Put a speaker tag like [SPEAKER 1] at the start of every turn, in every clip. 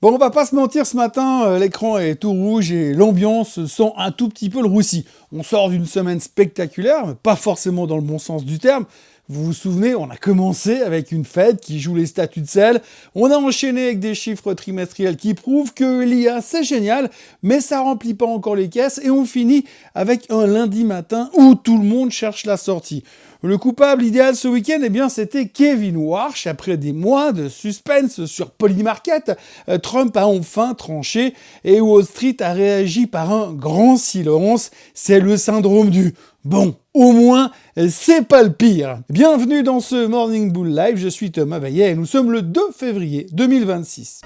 [SPEAKER 1] Bon, on va pas se mentir, ce matin, l'écran est tout rouge et l'ambiance sent un tout petit peu le roussi. On sort d'une semaine spectaculaire, mais pas forcément dans le bon sens du terme. Vous vous souvenez, on a commencé avec une Fed qui joue les statuts de sel, on a enchaîné avec des chiffres trimestriels qui prouvent que l'IA c'est génial, mais ça remplit pas encore les caisses, et on finit avec un lundi matin où tout le monde cherche la sortie. Le coupable idéal ce week-end, eh bien, c'était Kevin Warsh. Après des mois de suspense sur Polymarket, Trump a enfin tranché et Wall Street a réagi par un grand silence. C'est le syndrome du « bon, au moins, c'est pas le pire ». Bienvenue dans ce Morning Bull Live, je suis Thomas Vaillet et nous sommes le 2 février 2026.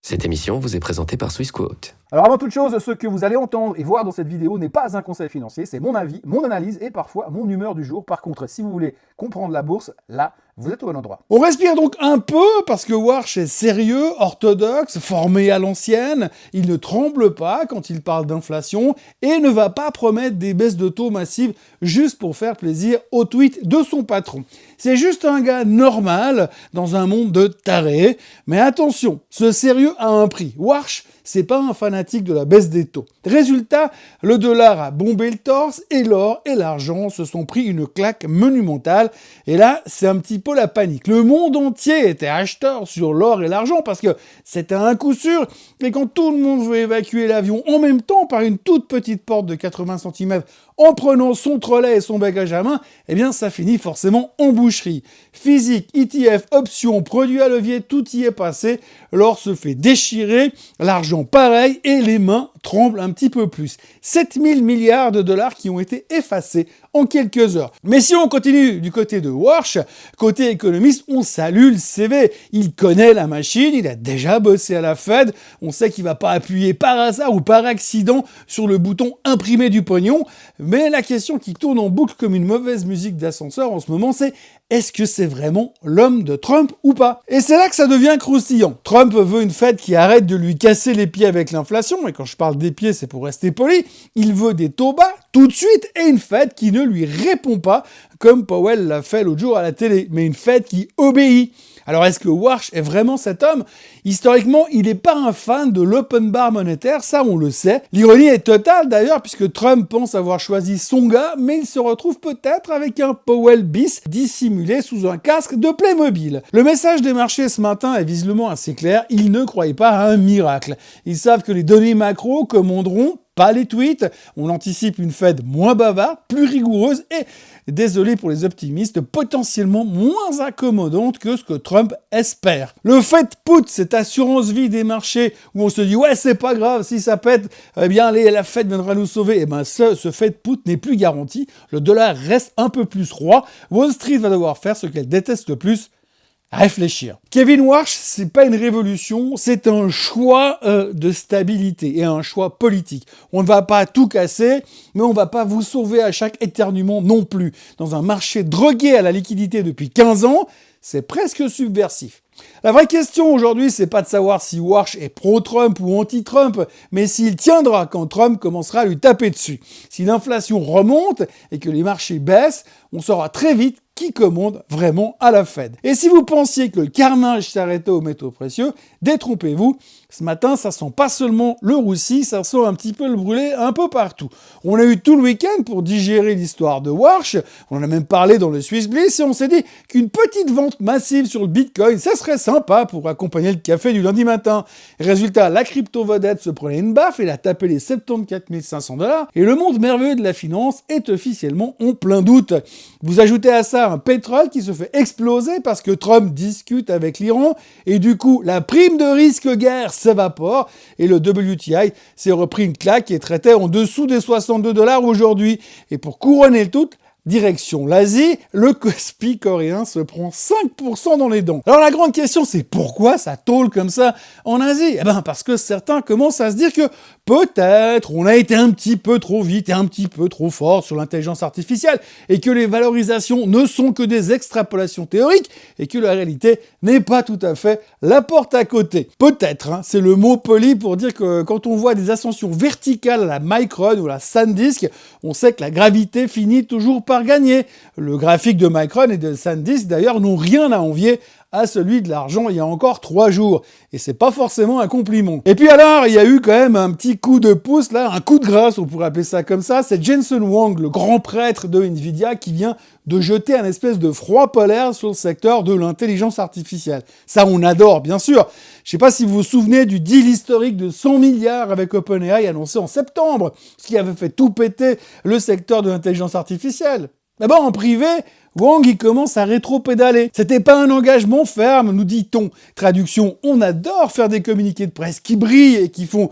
[SPEAKER 2] Cette émission vous est présentée par Swissquote.
[SPEAKER 3] Alors avant toute chose, ce que vous allez entendre et voir dans cette vidéo n'est pas un conseil financier, c'est mon avis, mon analyse et parfois mon humeur du jour. Par contre, si vous voulez comprendre la bourse, là, vous êtes au bon endroit.
[SPEAKER 1] On respire donc un peu parce que Warsh est sérieux, orthodoxe, formé à l'ancienne, il ne tremble pas quand il parle d'inflation et ne va pas promettre des baisses de taux massives juste pour faire plaisir au tweet de son patron. C'est juste un gars normal dans un monde de tarés. Mais attention, ce sérieux a un prix. Warsh, c'est pas un fanatique de la baisse des taux. Résultat, le dollar a bombé le torse et l'or et l'argent se sont pris une claque monumentale. Et là, c'est un petit peu la panique. Le monde entier était acheteur sur l'or et l'argent parce que c'était un coup sûr. Et quand tout le monde veut évacuer l'avion en même temps par une toute petite porte de 80 cm en prenant son trolley et son bagage à main, eh bien ça finit forcément en boucherie. Physique, ETF, options, produits à levier, tout y est passé. L'or se fait déchirer, l'argent pareil, et les mains tremblent un petit peu plus. 7000 milliards de dollars qui ont été effacés en quelques heures. Mais si on continue du côté de Warsh, côté économiste, on salue le CV. Il connaît la machine, il a déjà bossé à la Fed, on sait qu'il va pas appuyer par hasard ou par accident sur le bouton imprimer du pognon, mais la question qui tourne en boucle comme une mauvaise musique d'ascenseur en ce moment, c'est est-ce que c'est vraiment l'homme de Trump ou pas? Et c'est là que ça devient croustillant. Trump veut une Fed qui arrête de lui casser les pieds avec l'inflation, et quand je parle des pieds, c'est pour rester poli. Il veut des taux bas tout de suite et une Fed qui ne lui répond pas, comme Powell l'a fait l'autre jour à la télé, mais une Fed qui obéit. Alors est-ce que Warsh est vraiment cet homme? Historiquement, il n'est pas un fan de l'open bar monétaire, ça on le sait. L'ironie est totale d'ailleurs, puisque Trump pense avoir choisi son gars, mais il se retrouve peut-être avec un Powell bis dissimulé sous un casque de Playmobil. Le message des marchés ce matin est visiblement assez clair, ils ne croient pas à un miracle. Ils savent que les données macro commanderont, pas les tweets. On anticipe une Fed moins bavarde, plus rigoureuse et, désolé pour les optimistes, potentiellement moins accommodante que ce que Trump espère. Le Fed put, cette assurance vie des marchés où on se dit ouais c'est pas grave si ça pète, eh bien la Fed viendra nous sauver. Eh ben ce Fed put n'est plus garanti. Le dollar reste un peu plus roi. Wall Street va devoir faire ce qu'elle déteste le plus. Réfléchir. Kevin Warsh, c'est pas une révolution, c'est un choix de stabilité et un choix politique. On ne va pas tout casser, mais on va pas vous sauver à chaque éternuement non plus. Dans un marché drogué à la liquidité depuis 15 ans, c'est presque subversif. La vraie question aujourd'hui, c'est pas de savoir si Warsh est pro-Trump ou anti-Trump, mais s'il tiendra quand Trump commencera à lui taper dessus. Si l'inflation remonte et que les marchés baissent, on saura très vite qui commande vraiment à la Fed. Et si vous pensiez que le carnage s'arrêtait aux métaux précieux, détrompez-vous, ce matin ça sent pas seulement le roussi, ça sent un petit peu le brûlé un peu partout. On a eu tout le week-end pour digérer l'histoire de Warsh, on en a même parlé dans le Swiss Bliss et on s'est dit qu'une petite vente massive sur le Bitcoin, ça serait sympa pour accompagner le café du lundi matin. Résultat, la crypto-vedette se prenait une baffe, elle a tapé les 74 500 $ et le monde merveilleux de la finance est officiellement en plein doute. Vous ajoutez à ça un pétrole qui se fait exploser parce que Trump discute avec l'Iran et du coup la prime de risque guerre s'évapore et le WTI s'est repris une claque et traitait en dessous des 62 $ aujourd'hui. Et pour couronner le tout, Direction l'Asie, le Kospi coréen se prend 5% dans les dents. Alors la grande question, c'est pourquoi ça tôle comme ça en Asie? Eh ben parce que certains commencent à se dire que peut-être on a été un petit peu trop vite et un petit peu trop fort sur l'intelligence artificielle et que les valorisations ne sont que des extrapolations théoriques et que la réalité n'est pas tout à fait la porte à côté. Peut-être, hein, c'est le mot poli pour dire que quand on voit des ascensions verticales à la Micron ou à la SanDisk, on sait que la gravité finit toujours par gagner. Le graphique de Micron et de SanDisk d'ailleurs n'ont rien à envier à celui de l'argent il y a encore 3 jours. Et c'est pas forcément un compliment. Et puis alors, il y a eu quand même un petit coup de pouce, là, un coup de grâce, on pourrait appeler ça comme ça. C'est Jensen Huang, le grand prêtre de Nvidia, qui vient de jeter un espèce de froid polaire sur le secteur de l'intelligence artificielle. Ça, on adore, bien sûr. Je sais pas si vous vous souvenez du deal historique de 100 milliards avec OpenAI annoncé en septembre, ce qui avait fait tout péter le secteur de l'intelligence artificielle. D'abord, en privé, Wang, il commence à rétro-pédaler. C'était pas un engagement ferme, nous dit-on. Traduction, on adore faire des communiqués de presse qui brillent et qui font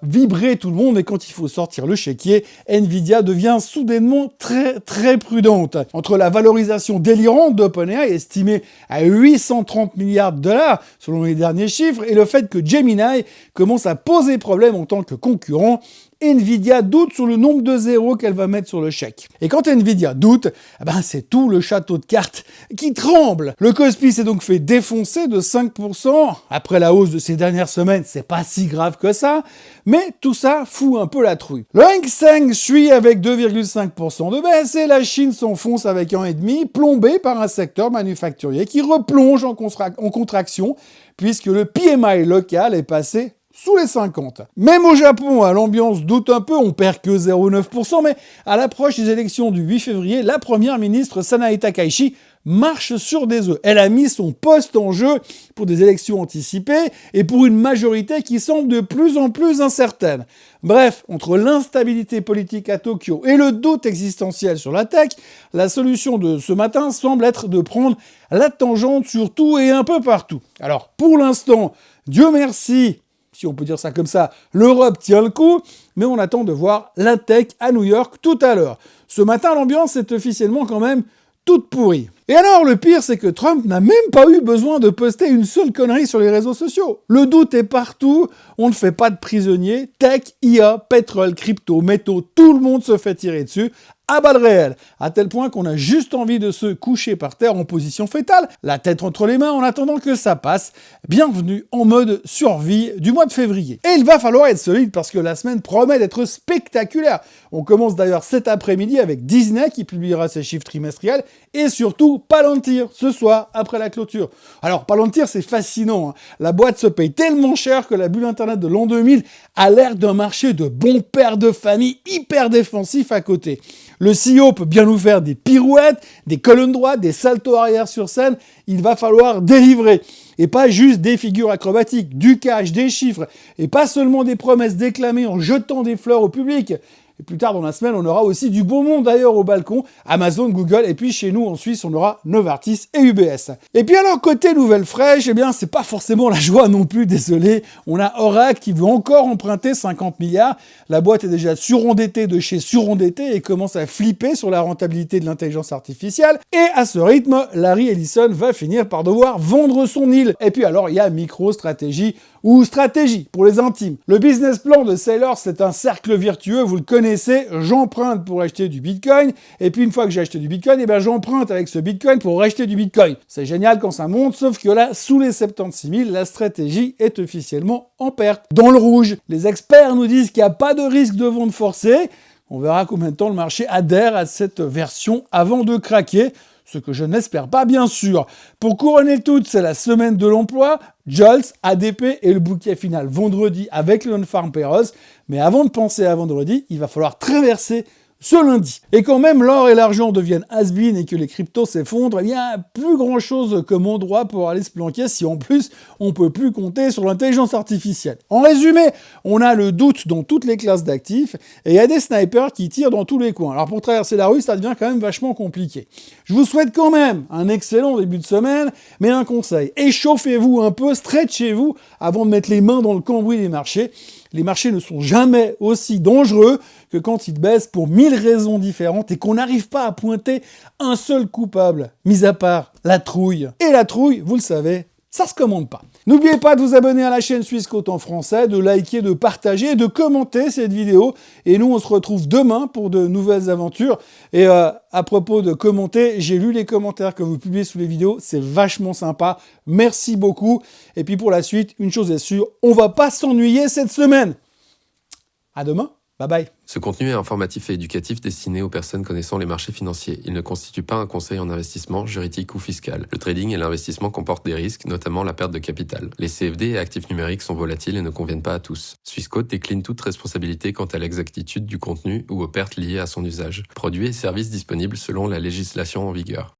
[SPEAKER 1] vibrer tout le monde, mais quand il faut sortir le chéquier, Nvidia devient soudainement très très prudente. Entre la valorisation délirante d'OpenAI, estimée à 830 milliards de dollars, selon les derniers chiffres, et le fait que Gemini commence à poser problème en tant que concurrent, Nvidia doute sur le nombre de zéros qu'elle va mettre sur le chèque. Et quand Nvidia doute, eh ben c'est tout le château de cartes qui tremble. Le Kospi s'est donc fait défoncer de 5%. Après la hausse de ces dernières semaines, c'est pas si grave que ça, mais tout ça fout un peu la trouille. Le Hang Seng suit avec 2,5% de baisse et la Chine s'enfonce avec 1,5%, plombé par un secteur manufacturier qui replonge en contraction puisque le PMI local est passé sous les 50. Même au Japon, l'ambiance doute un peu, on perd que 0,9%, mais à l'approche des élections du 8 février, la première ministre Sanae Takaichi marche sur des œufs. Elle a mis son poste en jeu pour des élections anticipées et pour une majorité qui semble de plus en plus incertaine. Bref, entre l'instabilité politique à Tokyo et le doute existentiel sur la tech, la solution de ce matin semble être de prendre la tangente sur tout et un peu partout. Alors, pour l'instant, Dieu merci, si on peut dire ça comme ça, l'Europe tient le coup, mais on attend de voir la tech à New York tout à l'heure. Ce matin, l'ambiance est officiellement quand même toute pourrie. Et alors, le pire, c'est que Trump n'a même pas eu besoin de poster une seule connerie sur les réseaux sociaux. Le doute est partout, on ne fait pas de prisonniers, tech, IA, pétrole, crypto, métaux, tout le monde se fait tirer dessus, à balles réelles, à tel point qu'on a juste envie de se coucher par terre en position fétale, la tête entre les mains en attendant que ça passe. Bienvenue en mode survie du mois de février. Et il va falloir être solide parce que la semaine promet d'être spectaculaire. On commence d'ailleurs cet après-midi avec Disney qui publiera ses chiffres trimestriels et surtout Palantir ce soir après la clôture. Alors Palantir c'est fascinant, hein. La boîte se paye tellement cher que la bulle internet de l'an 2000 a l'air d'un marché de bons pères de famille hyper défensif à côté. Le CEO peut bien nous faire des pirouettes, des colonnes droites, des saltos arrière sur scène. Il va falloir délivrer. Et pas juste des figures acrobatiques, du cash, des chiffres, et pas seulement des promesses déclamées en jetant des fleurs au public. Et plus tard dans la semaine, on aura aussi du beau monde d'ailleurs au balcon, Amazon, Google, et puis chez nous en Suisse, on aura Novartis et UBS. Et puis alors, côté nouvelle fraîche, eh bien, c'est pas forcément la joie non plus, désolé. On a Oracle qui veut encore emprunter 50 milliards. La boîte est déjà surendettée de chez surendetté et commence à flipper sur la rentabilité de l'intelligence artificielle. Et à ce rythme, Larry Ellison va finir par devoir vendre son île. Et puis alors, il y a MicroStrategy ou stratégie pour les intimes. Le business plan de Saylor, c'est un cercle vertueux, vous le connaissez, j'emprunte pour acheter du Bitcoin, et puis une fois que j'ai acheté du Bitcoin, eh ben j'emprunte avec ce Bitcoin pour racheter du Bitcoin. C'est génial quand ça monte, sauf que là, sous les 76 000, la stratégie est officiellement en perte. Dans le rouge, les experts nous disent qu'il n'y a pas de risque de vente forcée. On verra combien de temps le marché adhère à cette version avant de craquer. Ce que je n'espère pas, bien sûr. Pour couronner le tout, c'est la semaine de l'emploi. Jolts, ADP et le bouquet final vendredi avec le non-farm payrolls. Mais avant de penser à vendredi, il va falloir traverser ce lundi. Et quand même l'or et l'argent deviennent has-been et que les cryptos s'effondrent, il n'y a plus grand chose comme endroit pour aller se planquer si en plus on peut plus compter sur l'intelligence artificielle. En résumé, on a le doute dans toutes les classes d'actifs et il y a des snipers qui tirent dans tous les coins. Alors pour traverser la rue, ça devient quand même vachement compliqué. Je vous souhaite quand même un excellent début de semaine, mais un conseil, échauffez-vous un peu, stretchez-vous avant de mettre les mains dans le cambouis des marchés. Les marchés ne sont jamais aussi dangereux que quand ils baissent pour 1000 raisons différentes et qu'on n'arrive pas à pointer un seul coupable, mis à part la trouille. Et la trouille, vous le savez, ça se commande pas. N'oubliez pas de vous abonner à la chaîne Swissquote en français, de liker, de partager et de commenter cette vidéo. Et nous, on se retrouve demain pour de nouvelles aventures. Et à propos de commenter, j'ai lu les commentaires que vous publiez sous les vidéos. C'est vachement sympa. Merci beaucoup. Et puis pour la suite, une chose est sûre, on va pas s'ennuyer cette semaine. À demain. Bye bye.
[SPEAKER 2] Ce contenu est informatif et éducatif destiné aux personnes connaissant les marchés financiers. Il ne constitue pas un conseil en investissement, juridique ou fiscal. Le trading et l'investissement comportent des risques, notamment la perte de capital. Les CFD et actifs numériques sont volatiles et ne conviennent pas à tous. Swissquote décline toute responsabilité quant à l'exactitude du contenu ou aux pertes liées à son usage. Produits et services disponibles selon la législation en vigueur.